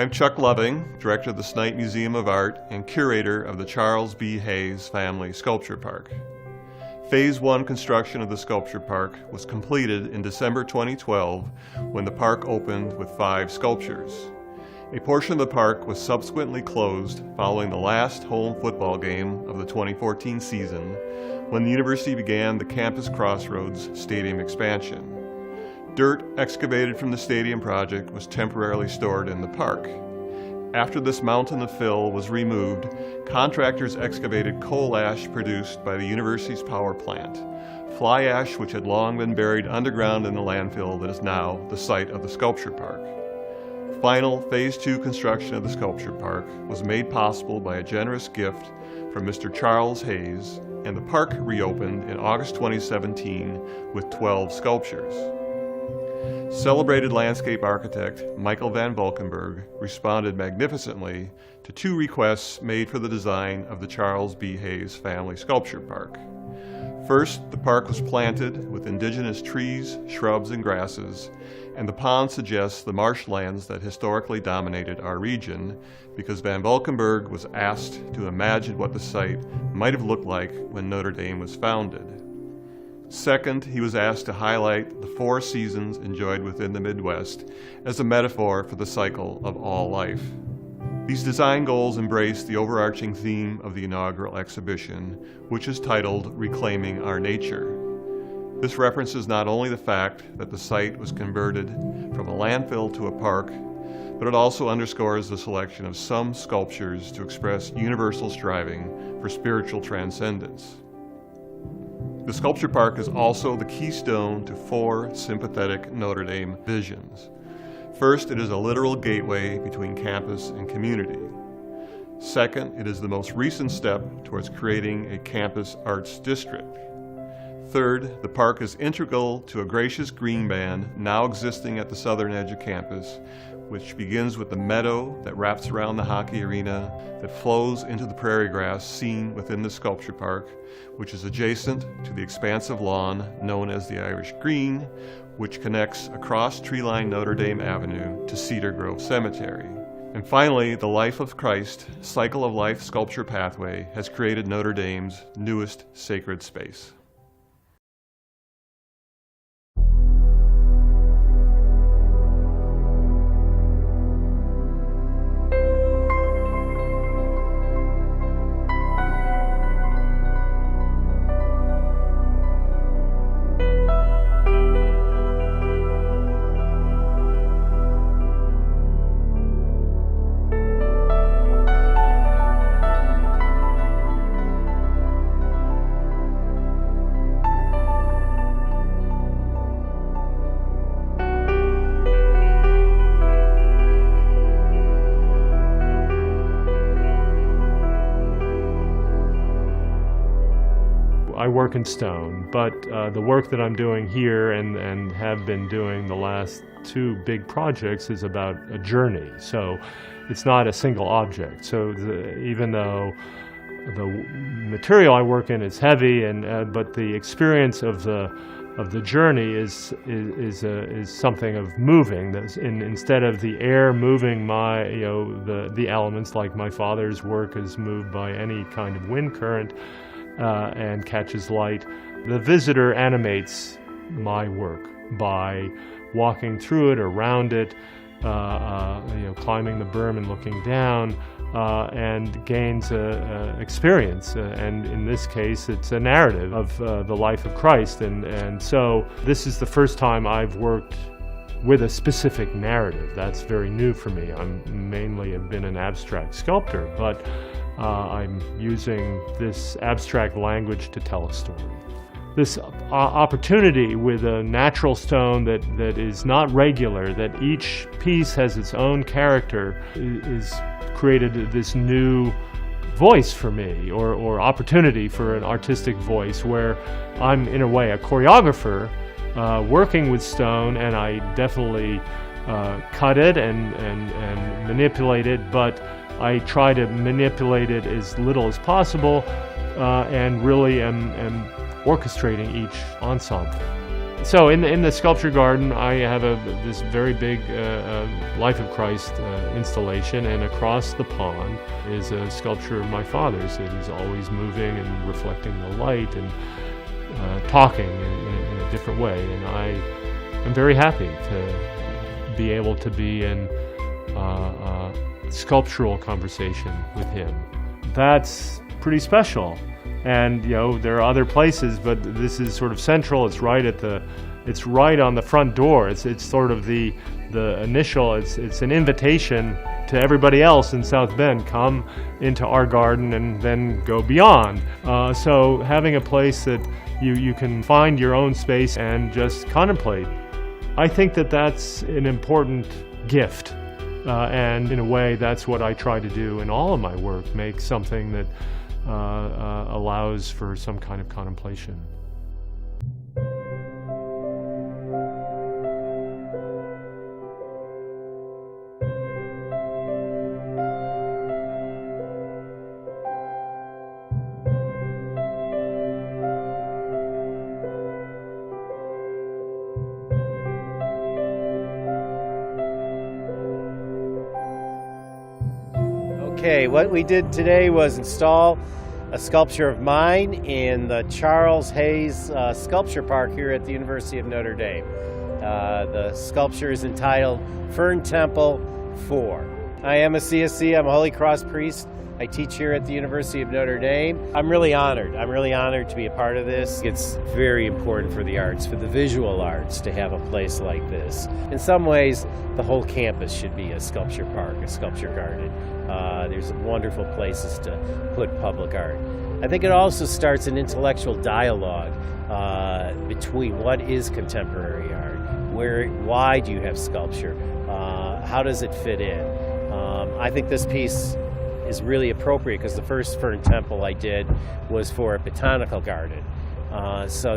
I'm Chuck Loving, Director of the Snight Museum of Art and Curator of the Charles B. Hayes Family Sculpture Park. Phase 1 construction of the sculpture park was completed in December 2012 when the park opened with 5 sculptures. A portion of the park was subsequently closed following the last home football game of the 2014 season when the university began the Campus Crossroads Stadium expansion. Dirt excavated from the stadium project was temporarily stored in the park. After this mountain of fill was removed, contractors excavated coal ash produced by the university's power plant, fly ash which had long been buried underground in the landfill that is now the site of the sculpture park. Final Phase 2 construction of the sculpture park was made possible by a generous gift from Mr. Charles Hayes, and the park reopened in August 2017 with 12 sculptures. Celebrated landscape architect Michael Van Valkenburg responded magnificently to 2 requests made for the design of the Charles B. Hayes Family Sculpture Park. First, the park was planted with indigenous trees, shrubs, and grasses, and the pond suggests the marshlands that historically dominated our region because Van Valkenburg was asked to imagine what the site might have looked like when Notre Dame was founded. Second, he was asked to highlight the 4 seasons enjoyed within the Midwest as a metaphor for the cycle of all life. These design goals embrace the overarching theme of the inaugural exhibition, which is titled Reclaiming Our Nature. This references not only the fact that the site was converted from a landfill to a park, but it also underscores the selection of some sculptures to express universal striving for spiritual transcendence. The sculpture park is also the keystone to 4 sympathetic Notre Dame visions. First, it is a literal gateway between campus and community. Second, it is the most recent step towards creating a campus arts district. Third, the park is integral to a gracious green band now existing at the southern edge of campus, which begins with the meadow that wraps around the hockey arena that flows into the prairie grass seen within the sculpture park, which is adjacent to the expansive lawn known as the Irish Green, which connects across tree-lined Notre Dame Avenue to Cedar Grove Cemetery. And finally, the Life of Christ Cycle of Life sculpture pathway has created Notre Dame's newest sacred space. I work in stone, but the work that I'm doing here and have been doing the last 2 big projects is about a journey. So it's not a single object. So even though the material I work in is heavy, but the experience of the journey is something of moving. Instead of the air moving the elements, like my father's work is moved by any kind of wind current. And catches light. The visitor animates my work by walking through it, around it, climbing the berm and looking down, and gains experience. And in this case, it's a narrative of the life of Christ. And so this is the first time I've worked with a specific narrative. That's very new for me. I'm mainly have been an abstract sculptor, but I'm using this abstract language to tell a story. This opportunity with a natural stone that is not regular, that each piece has its own character, is created this new voice for me, or opportunity for an artistic voice, where I'm in a way a choreographer working with stone, and I definitely cut it and manipulate it, but I try to manipulate it as little as possible, and really am orchestrating each ensemble. So in the sculpture garden, I have this very big Life of Christ installation, and across the pond is a sculpture of my father's that is always moving and reflecting the light and talking in a different way. And I am very happy to be able to be in sculptural conversation with him. That's pretty special. And there are other places, but this is sort of central. It's right on the front door. It's sort of the initial. It's an invitation to everybody else in South Bend. Come into our garden and then go beyond. So having a place that you can find your own space and just contemplate, I think that's an important gift. And in a way, that's what I try to do in all of my work, make something that allows for some kind of contemplation. Okay, what we did today was install a sculpture of mine in the Charles Hayes Sculpture Park here at the University of Notre Dame. The sculpture is entitled Fern Temple 4. I am a CSC, I'm a Holy Cross priest. I teach here at the University of Notre Dame. I'm really honored to be a part of this. It's very important for the arts, for the visual arts, to have a place like this. In some ways, the whole campus should be a sculpture park, a sculpture garden. There's wonderful places to put public art. I think it also starts an intellectual dialogue between what is contemporary art, why do you have sculpture, how does it fit in. I think this piece is really appropriate because the first Fern Temple I did was for a botanical garden. So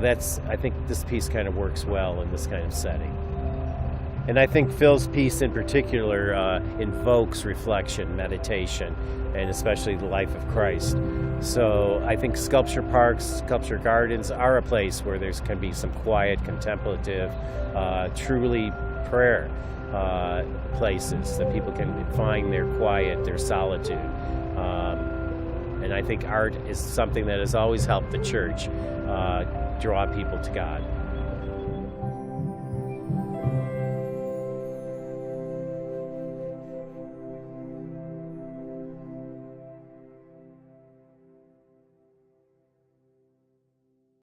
I think this piece kind of works well in this kind of setting. And I think Phil's piece in particular invokes reflection, meditation, and especially the life of Christ. So I think sculpture parks, sculpture gardens are a place where there can be some quiet, contemplative, truly prayer places that people can find their quiet, their solitude. And I think art is something that has always helped the church draw people to God.